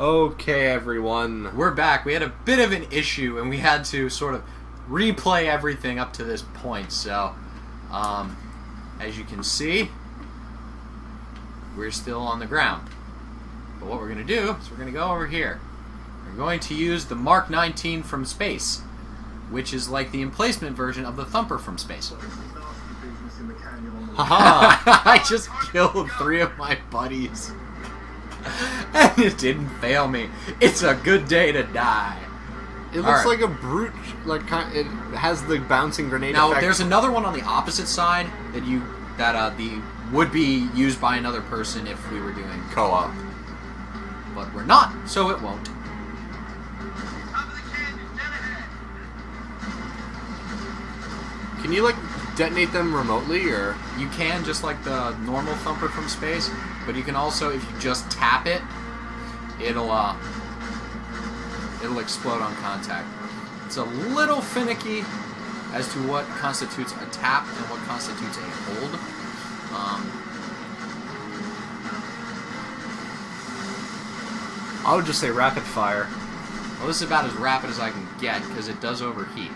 Okay, everyone. We're back. We had a bit of an issue, and we had to sort of replay everything up to this point. So, as you can see, we're still on the ground. But what we're going to do is we're going to go over here. We're going to use the Mark 19 from space, which is like the emplacement version of the Thumper from space. Haha! I just killed 3 of my buddies. And it didn't fail me. It's a good day to die. It looks like a brute. Like it has the bouncing grenade. Now effect. there's another one on the opposite side that would be used by another person if we were doing co-op, but we're not, so it won't. Can you like detonate them remotely, or you can just like the normal Thumper from space? But you can also, if you just tap it, it'll explode on contact. It's a little finicky as to what constitutes a tap and what constitutes a hold. I would just say rapid fire. Well, this is about as rapid as I can get because it does overheat.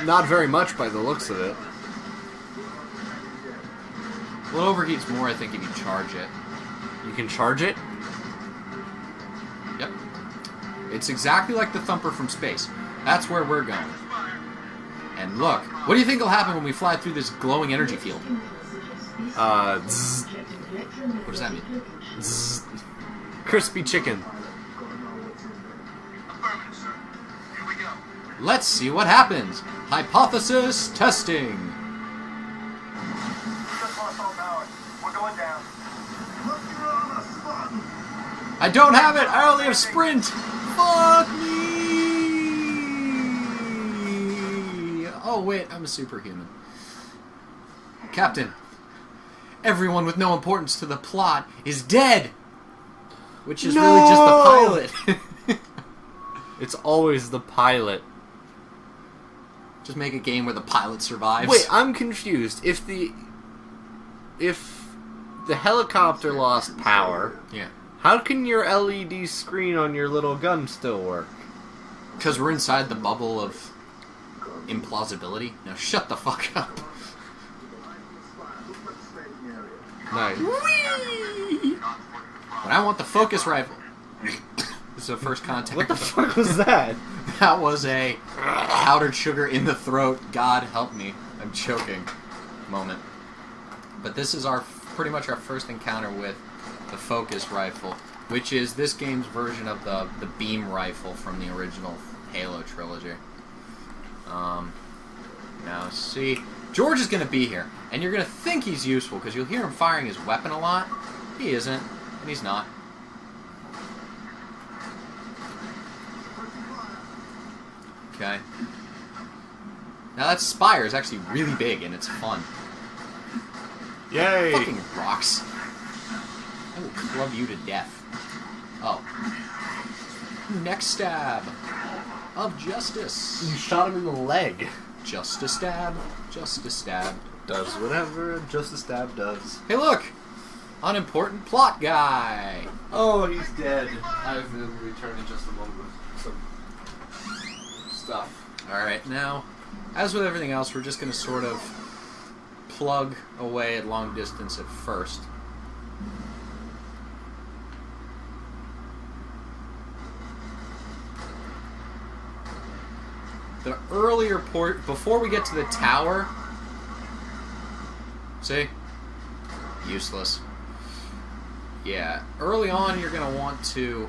Not very much by the looks of it. Well, it overheats more, I think, if you charge it. You can charge it? Yep. It's exactly like the Thumper from space. That's where we're going. And look, what do you think will happen when we fly through this glowing energy field? Zzz. What does that mean? Zzz. Crispy chicken. Let's see what happens. Hypothesis testing. I don't have it! I only have sprint! Fuck me! Oh wait, I'm a superhuman. Captain, everyone with no importance to the plot is dead! Which is really just the pilot. It's always the pilot. Just make a game where the pilot survives. Wait, I'm confused. If the helicopter lost power... Yeah. How can your LED screen on your little gun still work? Because we're inside the bubble of implausibility. Now shut the fuck up. Nice. Whee! But I want the focus rifle. This is a first contact. What the fuck was that? That was a powdered sugar in the throat. God help me. I'm choking. Moment. But this is pretty much our first encounter with the focus rifle, which is this game's version of the beam rifle from the original Halo trilogy. Now, see, George is going to be here, and you're going to think he's useful, because you'll hear him firing his weapon a lot. He isn't, and he's not. Okay. Now that spire is actually really big, and it's fun. Yay! Fucking rocks. I will club you to death. Oh. Next stab of justice. You shot him in the leg. Just a stab. Just a stab. Does whatever just a stab does. Hey, look! Unimportant plot guy. Oh, he's dead. I will return in just a moment with some stuff. Alright, now, as with everything else, we're just going to sort of plug away at long distance at first. The earlier port, before we get to the tower, see? Useless. Yeah, early on you're going to want to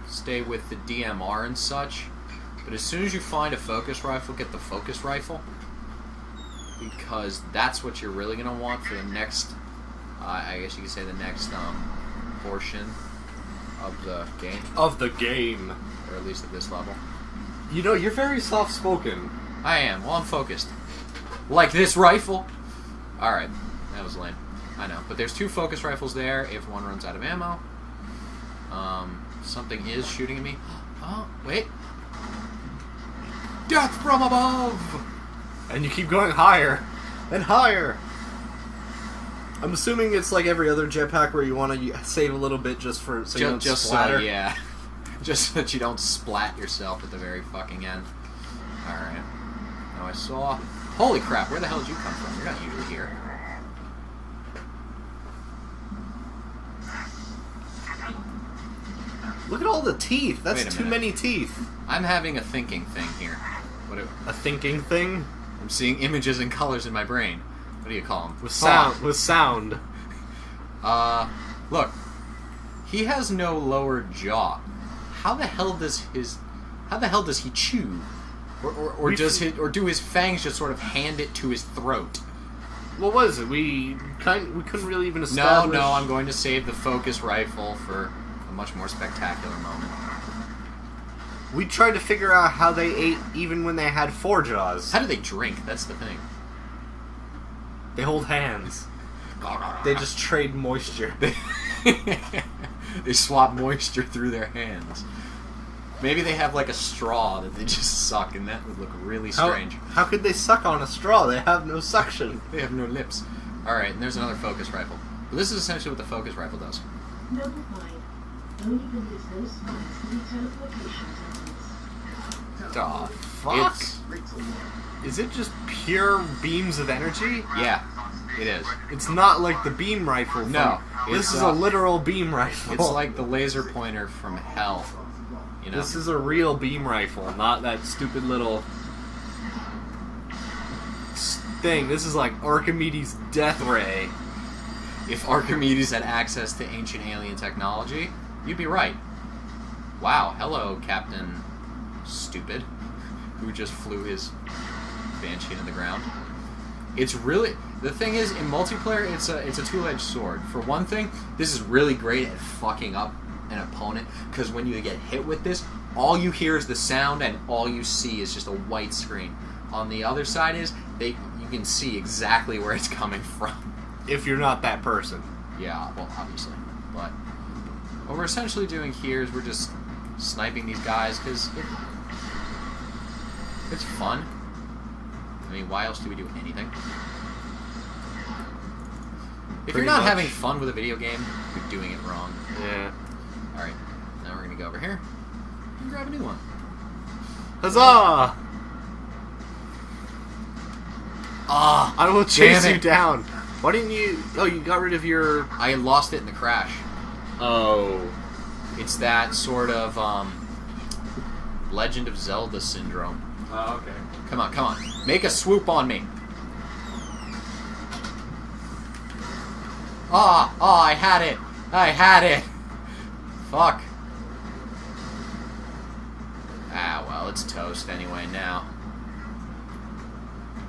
stay with the DMR and such, but as soon as you find a focus rifle, get the focus rifle, because that's what you're really going to want for the next, I guess you could say the next portion of the game. Of the game. Or at least at this level. You know, you're very soft-spoken. I am. Well, I'm focused. Like this rifle. Alright. That was lame. I know. But there's 2 focus rifles there if one runs out of ammo. Something is shooting at me. Oh, wait. Death from above! And you keep going higher and higher. I'm assuming it's like every other jetpack where you want to save a little bit just for so you don't splatter. Yeah, just so that you don't splat yourself at the very fucking end. All right. Now I saw. Holy crap! Where the hell did you come from? You're not usually here. Look at all the teeth. That's too many teeth. I'm having a thinking thing here. A thinking thing? I'm seeing images and colors in my brain. What do you call them? With sound. With sound. Look. He has no lower jaw. How the hell does he chew? Or do his fangs just sort of hand it to his throat? What was it? We couldn't really even establish. No, I'm going to save the focus rifle for a much more spectacular moment. We tried to figure out how they ate even when they had 4 jaws. How do they drink? That's the thing. They hold hands. They just trade moisture. They swap moisture through their hands. Maybe they have like a straw that they just suck, and that would look really strange. How could they suck on a straw? They have no suction. They have no lips. Alright, and there's another focus rifle. But this is essentially what the focus rifle does. Notified. Only visits those spots in the teleportation tunnels. Aw, fuck. Is it just pure beams of energy? Yeah, it is. It's not like the beam rifle. No. This is a literal beam rifle. It's like the laser pointer from hell. You know? This is a real beam rifle, not that stupid little thing. This is like Archimedes' death ray. If Archimedes had access to ancient alien technology, you'd be right. Wow, hello, Captain Stupid, who just flew his Banshee into the ground. It's really... The thing is, in multiplayer, it's a two-edged sword. For one thing, this is really great at fucking up an opponent, because when you get hit with this, all you hear is the sound and all you see is just a white screen. On the other side is, you can see exactly where it's coming from. If you're not that person. Yeah, well, obviously. But what we're essentially doing here is we're just sniping these guys, because it's fun. I mean, why else do we do anything? If you're not having fun with a video game, you're doing it wrong. Yeah. Alright, now we're going to go over here and grab a new one. Huzzah! Ah! I will chase you down. Why didn't you... Oh, you got rid of your... I lost it in the crash. Oh. It's that sort of, Legend of Zelda syndrome. Oh, okay. Come on, come on. Make a swoop on me. Ah! Oh, I had it! I had it! Fuck. Ah, well, it's toast anyway now.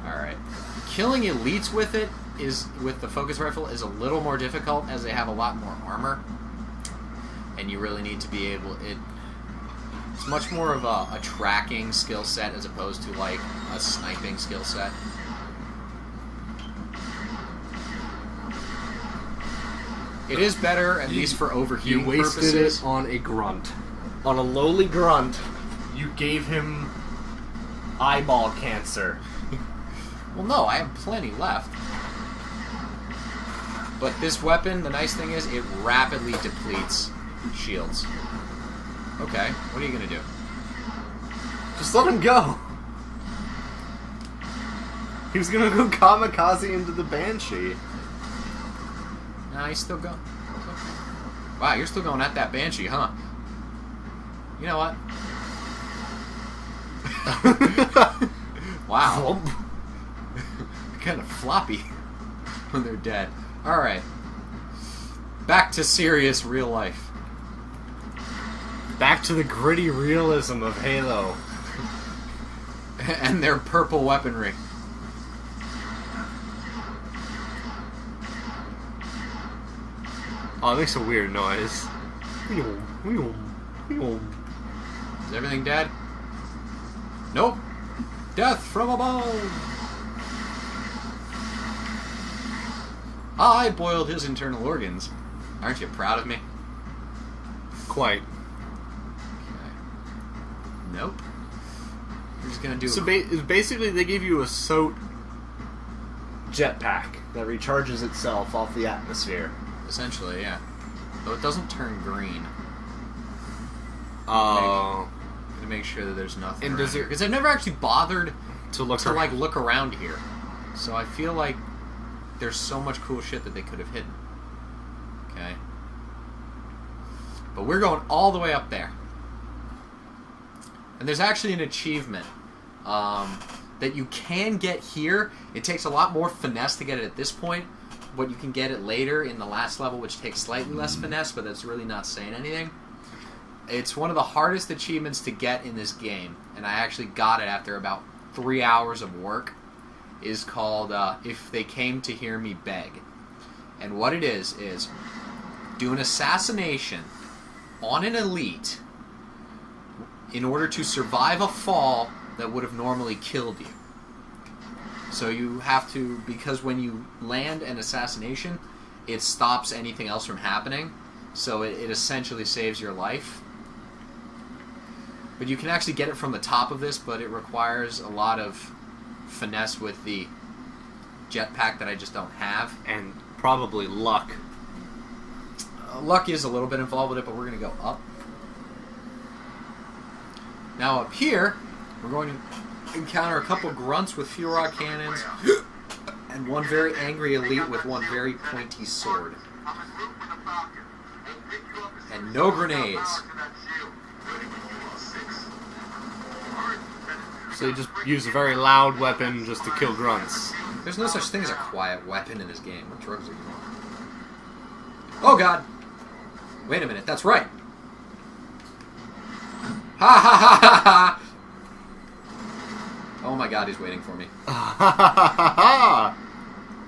Alright. Killing elites with the focus rifle is a little more difficult, as they have a lot more armor. And you really need to be able... It's much more of a tracking skill set as opposed to, like, a sniping skill set. It is better, at least for overheating purposes. You wasted it on a grunt. On a lowly grunt, you gave him eyeball cancer. Well, no, I have plenty left. But this weapon, the nice thing is, it rapidly depletes shields. Okay, what are you gonna do? Just let him go. He was gonna go kamikaze into the Banshee. Nah, he's still going. Wow, you're still going at that Banshee, huh? You know what? Wow. Kind of floppy when they're dead. Alright. Back to serious real life. Back to the gritty realism of Halo. And their purple weaponry. Oh, it makes a weird noise. Is everything dead? Nope. Death from above! I boiled his internal organs. Aren't you proud of me? Quite. Okay. Nope. We're just gonna do... So basically they give you a SOT jetpack. that recharges itself off the atmosphere. Essentially, yeah. Though it doesn't turn green. Oh. To make sure that there's nothing. And does it- Because I've never actually bothered To look to like look around here, so I feel like there's so much cool shit that they could have hidden. Okay. But we're going all the way up there. And there's actually an achievement that you can get here. It takes a lot more finesse to get it at this point, but you can get it later in the last level, which takes slightly less finesse, but that's really not saying anything. It's one of the hardest achievements to get in this game, and I actually got it after about 3 hours of work. Is called If They Came to Hear Me Beg. And what it is do an assassination on an elite in order to survive a fall that would have normally killed you. So you have to, because when you land an assassination, it stops anything else from happening, so it essentially saves your life. But you can actually get it from the top of this, but it requires a lot of finesse with the jetpack that I just don't have. and probably luck. Luck is a little bit involved with it, but we're going to go up. Now up here, we're going to encounter a couple grunts with fuel rod cannons, and one very angry elite with one very pointy sword. And no grenades. So you just use a very loud weapon just to kill grunts. There's no such thing as a quiet weapon in this game. What drugs are you on? Oh god! Wait a minute, that's right! Ha ha ha ha ha! Oh my god, he's waiting for me.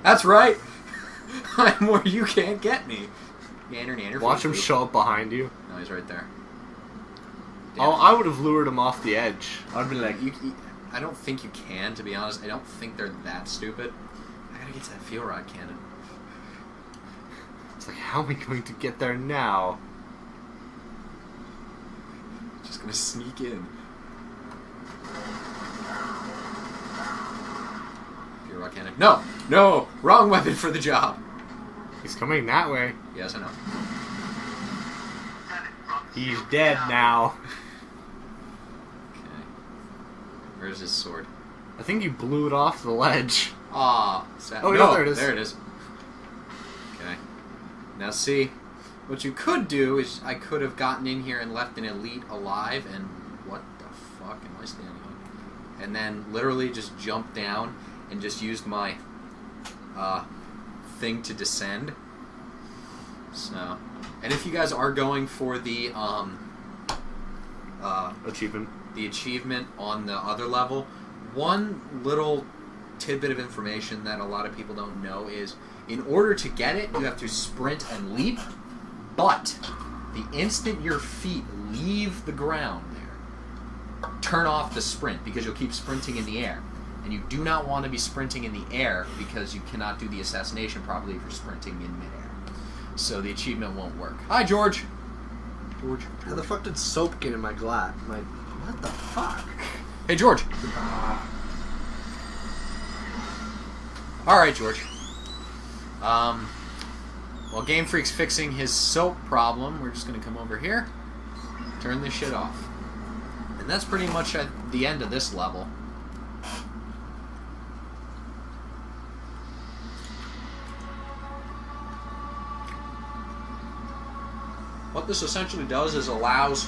That's right! I'm where you can't get me. Nanner, nanner. Watch him food. show up behind you. No, he's right there. Oh, I would have lured him off the edge. I'd be like, I don't think you can, to be honest. I don't think they're that stupid. I gotta get to that fuel rod cannon. It's like, how am I going to get there now? Just gonna sneak in. Fuel rod cannon. No! No! Wrong weapon for the job! He's coming that way. Yes, I know. He's dead now. Okay. Where's his sword? I think you blew it off the ledge. Ah, Oh, no, yeah, there it is. There it is. Okay. Now see, what you could do is I could have gotten in here and left an elite alive, and what the fuck am I standing on? And then literally just jumped down and just used my thing to descend. So, and if you guys are going for the Achievement. the achievement on the other level, one little tidbit of information that a lot of people don't know is, in order to get it, you have to sprint and leap, but the instant your feet leave the ground there, turn off the sprint, because you'll keep sprinting in the air. And you do not want to be sprinting in the air, because you cannot do the assassination properly if you're sprinting in midair. So the achievement won't work. Hi, George! George. How the fuck did soap get in my glass? What the fuck? Hey, George! Alright, George. While Game Freak's fixing his soap problem, we're just gonna come over here, turn this shit off. And that's pretty much at the end of this level. What this essentially does is allows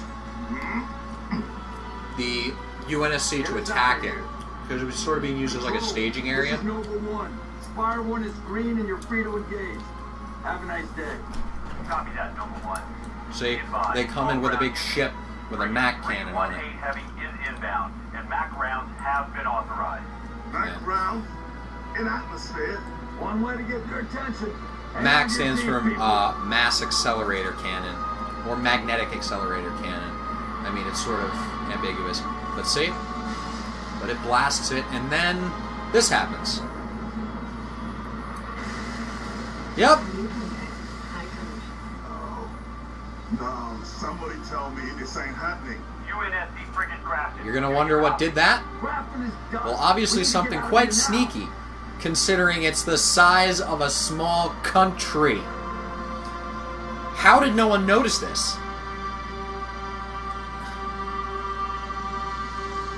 the UNSC to attack it, because it was sort of being used as like a staging area. This is Nova 1. Spire 1 is green and you're free to engage. Have a nice day. Copy that, Nova 1. See, they come in with a big ship with a MAC cannon on it. 1-8 Heavy is inbound, and MAC rounds have been authorized. Yeah. round in atmosphere. One way to get their attention. MAC stands for Mass Accelerator Cannon, or Magnetic Accelerator Cannon. I mean, it's sort of ambiguous. But see? But it blasts it, and then this happens. Yep. No, somebody tell me this ain't happening. UNSC frigate crafted. You're gonna wonder what did that? Well, obviously something quite sneaky. considering it's the size of a small country. How did no one notice this?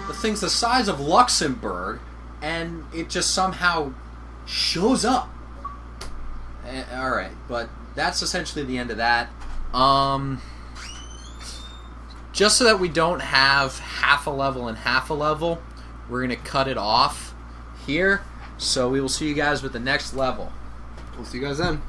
The thing's the size of Luxembourg, and it just somehow shows up. Alright, but that's essentially the end of that. Just so that we don't have half a level and half a level, we're going to cut it off here. So we will see you guys with the next level. We'll see you guys then.